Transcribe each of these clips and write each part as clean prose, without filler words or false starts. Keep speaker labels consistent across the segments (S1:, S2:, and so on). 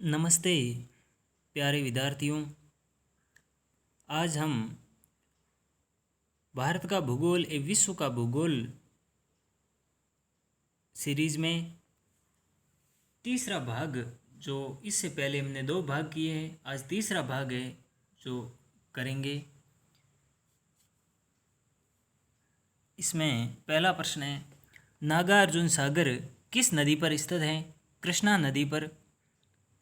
S1: नमस्ते प्यारे विद्यार्थियों। आज हम भारत का भूगोल एवं विश्व का भूगोल सीरीज में तीसरा भाग, जो इससे पहले हमने 2 भाग किए हैं, आज तीसरा भाग है जो करेंगे। इसमें पहला प्रश्न है, नागार्जुन सागर किस नदी पर स्थित है? कृष्णा नदी पर।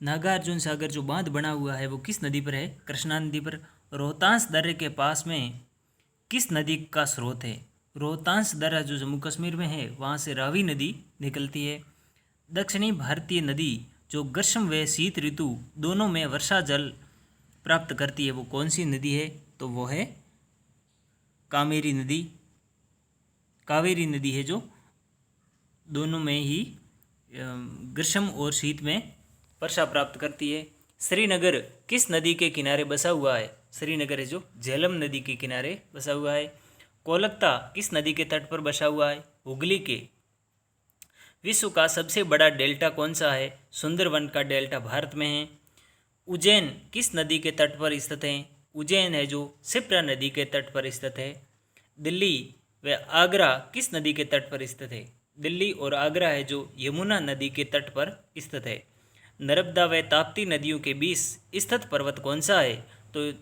S1: नागार्जुन सागर जो बांध बना हुआ है वो किस नदी पर है? कृष्णा नदी पर। रोहतांस दर्रे के पास में किस नदी का स्रोत है? रोहतांस दर्रा जो जम्मू कश्मीर में है वहाँ से रावी नदी निकलती है। दक्षिणी भारतीय नदी जो ग्रीष्म व शीत ऋतु दोनों में वर्षा जल प्राप्त करती है वो कौन सी नदी है? तो वो है कावेरी नदी। कावेरी नदी है जो दोनों में ही ग्रीष्म और शीत में वर्षा प्राप्त करती है। श्रीनगर किस नदी के किनारे बसा हुआ है? श्रीनगर है जो झेलम नदी के किनारे बसा हुआ है। कोलकाता किस नदी के तट पर बसा हुआ है? हुगली के। विश्व का सबसे बड़ा डेल्टा कौन सा है? सुंदरवन का डेल्टा भारत में है। उज्जैन किस नदी के तट पर स्थित है? उज्जैन है जो शिप्रा नदी के तट पर स्थित है। दिल्ली व आगरा किस नदी के तट पर स्थित है? दिल्ली और आगरा है जो यमुना नदी के तट पर स्थित है। नर्मदा व ताप्ती नदियों के बीच स्थित पर्वत कौन सा है? तो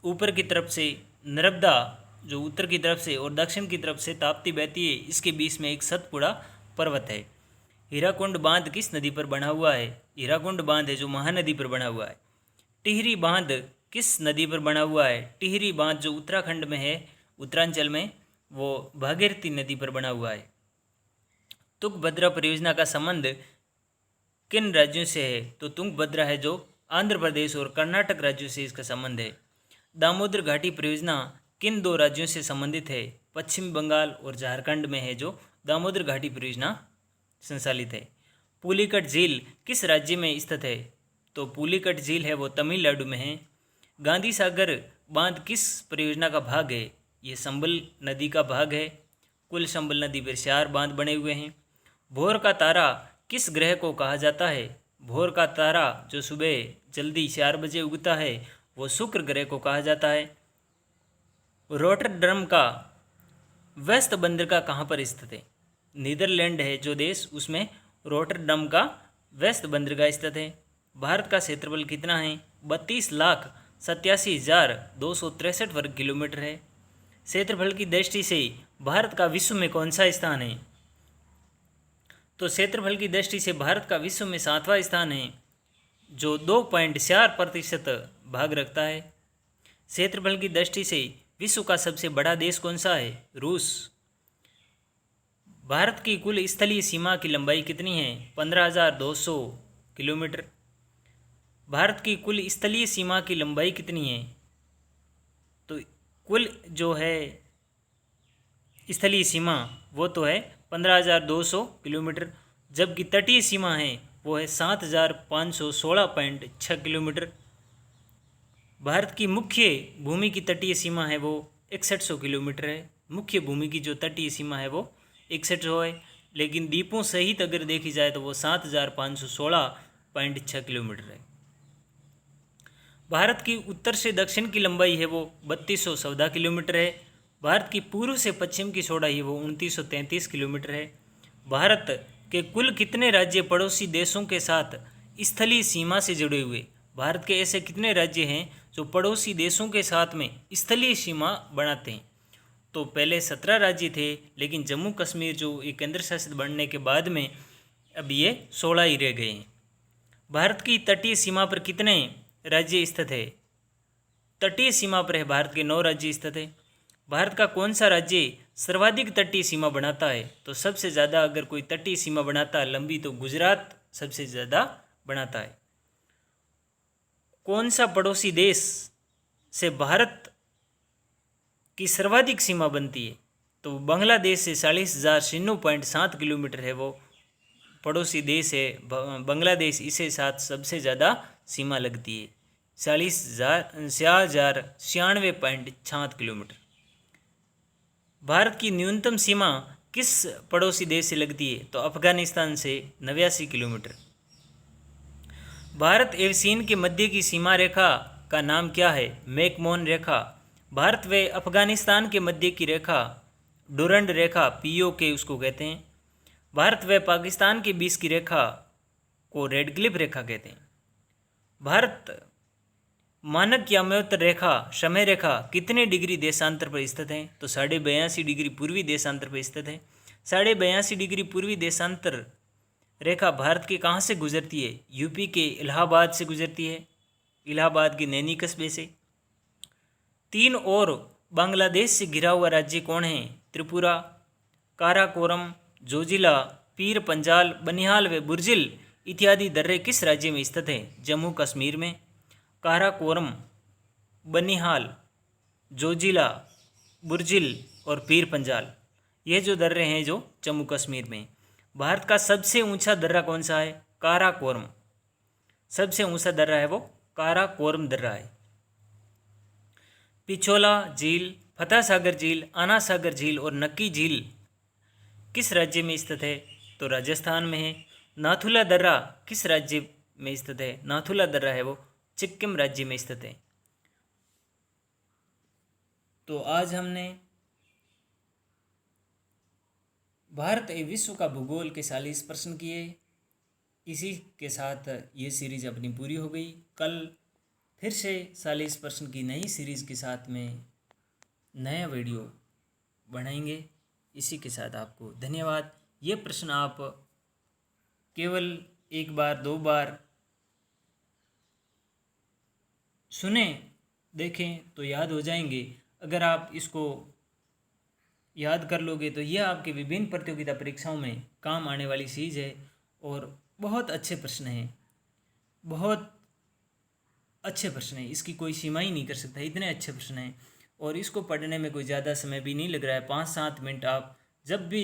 S1: ऊपर की तरफ से नर्मदा जो उत्तर की तरफ से और दक्षिण की तरफ से ताप्ती बहती है, इसके बीच में एक सतपुड़ा पर्वत है। हीराकुंड बांध किस नदी पर बना हुआ है? हीराकुंड बांध है जो महानदी पर बना हुआ है। टिहरी बांध किस नदी पर बना हुआ है? टिहरी बांध जो उत्तराखंड में है, उत्तरांचल में, वो भागीरथी नदी पर बना हुआ है। तुंगभद्रा परियोजना का संबंध किन राज्यों से है? तो तुंगभद्रा है जो आंध्र प्रदेश और कर्नाटक राज्यों से इसका संबंध है। दामोदर घाटी परियोजना किन 2 राज्यों से संबंधित है? पश्चिम बंगाल और झारखंड में है जो दामोदर घाटी परियोजना संचालित है। पुलिकट झील किस राज्य में स्थित है? तो पुलिकट झील है वो तमिलनाडु में है। गांधी सागर बांध किस परियोजना का भाग है? ये संबल नदी का भाग है। कुल संबल नदी पर 4 बांध बने हुए हैं। भोर का तारा किस ग्रह को कहा जाता है? भोर का तारा जो सुबह जल्दी 4 बजे उगता है वो शुक्र ग्रह को कहा जाता है। रोटरडम का वेस्ट बंदरगाह कहाँ पर स्थित है? नीदरलैंड है जो देश, उसमें रोटरडम का वेस्ट बंदरगाह स्थित है। भारत का क्षेत्रफल कितना है? 32,87,263 वर्ग किलोमीटर है। क्षेत्रफल की दृष्टि से भारत का विश्व में कौन सा स्थान है? तो क्षेत्रफल की दृष्टि से भारत का विश्व में 7वां स्थान है, जो 2.4% भाग रखता है। क्षेत्रफल की दृष्टि से विश्व का सबसे बड़ा देश कौन सा है? रूस। भारत की कुल स्थलीय सीमा की लंबाई कितनी है? 15,200 किलोमीटर। भारत की कुल स्थलीय सीमा की लंबाई कितनी है? तो कुल जो है स्थलीय सीमा वो तो है 15,200 किलोमीटर, जबकि तटीय सीमा है वो है 7,516.6 किलोमीटर। भारत की मुख्य भूमि की तटीय सीमा है वो 6100 किलोमीटर है। मुख्य भूमि की जो तटीय सीमा है वो 6100 है, लेकिन द्वीपों सहित अगर देखी जाए तो वो 7,516.6 किलोमीटर है। भारत की उत्तर से दक्षिण की लंबाई है वो 3214 किलोमीटर है। भारत की पूर्व से पश्चिम की चौड़ाई है वो 2933 किलोमीटर है। भारत के कुल कितने राज्य पड़ोसी देशों के साथ स्थलीय सीमा से जुड़े हुए? भारत के ऐसे कितने राज्य हैं जो पड़ोसी देशों के साथ में स्थलीय सीमा बनाते हैं? तो पहले 17 राज्य थे, लेकिन जम्मू कश्मीर जो एक केंद्र शासित बनने के बाद में अब ये 16 ही रह गए हैं। भारत की तटीय सीमा पर कितने राज्य स्थित है? तटीय सीमा पर है भारत के 9 राज्य स्थित है। भारत का कौन सा राज्य सर्वाधिक तटीय सीमा बनाता है? तो सबसे ज़्यादा अगर कोई तटीय सीमा बनाता है लंबी तो गुजरात सबसे ज़्यादा बनाता है। कौन सा पड़ोसी देश से भारत की सर्वाधिक सीमा बनती है? तो बांग्लादेश से 40,96.7 किलोमीटर है वो पड़ोसी देश है बांग्लादेश, इसे साथ सबसे ज़्यादा सीमा लगती है 46,96.6 किलोमीटर। भारत की न्यूनतम सीमा किस पड़ोसी देश से लगती है? तो अफगानिस्तान से 89 किलोमीटर। भारत एवं चीन के मध्य की सीमा रेखा का नाम क्या है? मैकमोहन रेखा। भारत व अफगानिस्तान के मध्य की रेखा डुरंड रेखा, POK उसको कहते हैं। भारत व पाकिस्तान के बीच की रेखा को रेडक्लिफ रेखा कहते हैं। भारत मानक याम्योत्तर रेखा, समय रेखा कितने डिग्री देशांतर पर स्थित है? तो 82.5 डिग्री पूर्वी देशांतर पर स्थित है। 82.5 डिग्री पूर्वी देशांतर रेखा भारत के कहाँ से गुजरती है? यूपी के इलाहाबाद से गुजरती है, इलाहाबाद के नैनी कस्बे से। 3 और बांग्लादेश से घिरा हुआ राज्य कौन है? त्रिपुरा। काराकोरम, जोजिला, पीर पंजाल, बनिहाल व बुर्जिल इत्यादि दर्रे किस राज्य में स्थित हैं? जम्मू कश्मीर में। काराकोरम, बनिहाल, जोजिला, बुर्जिल और पीर पंजाल, ये जो दर्रे हैं जो जम्मू कश्मीर में। भारत का सबसे ऊंचा दर्रा कौन सा है? काराकोरम। सबसे ऊंचा दर्रा है वो काराकोरम दर्रा है। पिछोला झील, फतेह सागर झील, आना सागर झील और नक्की झील किस राज्य में स्थित है? तो राजस्थान में है। नाथुला दर्रा किस राज्य में स्थित है? नाथुला दर्रा है वो सिक्किम राज्य में स्थित है। तो आज हमने भारत एवं विश्व का भूगोल के 40 प्रश्न किए। इसी के साथ ये सीरीज अपनी पूरी हो गई। कल फिर से 40 प्रश्न की नई सीरीज के साथ में नया वीडियो बनाएंगे। इसी के साथ आपको धन्यवाद। ये प्रश्न आप केवल 1 बार 2 बार सुने देखें तो याद हो जाएंगे। अगर आप इसको याद कर लोगे तो यह आपके विभिन्न प्रतियोगिता परीक्षाओं में काम आने वाली चीज़ है। और बहुत अच्छे प्रश्न हैं, बहुत अच्छे प्रश्न हैं, इसकी कोई सीमा ही नहीं कर सकता, इतने अच्छे प्रश्न हैं। और इसको पढ़ने में कोई ज़्यादा समय भी नहीं लग रहा है। 5-7 मिनट आप जब भी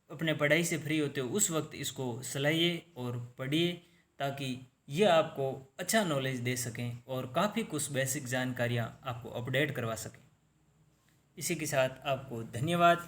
S1: अपने पढ़ाई से फ्री होते हो उस वक्त इसको चलाइए और पढ़िए, ताकि ये आपको अच्छा नॉलेज दे सकें और काफ़ी कुछ बेसिक जानकारियाँ आपको अपडेट करवा सकें। इसी के साथ आपको धन्यवाद।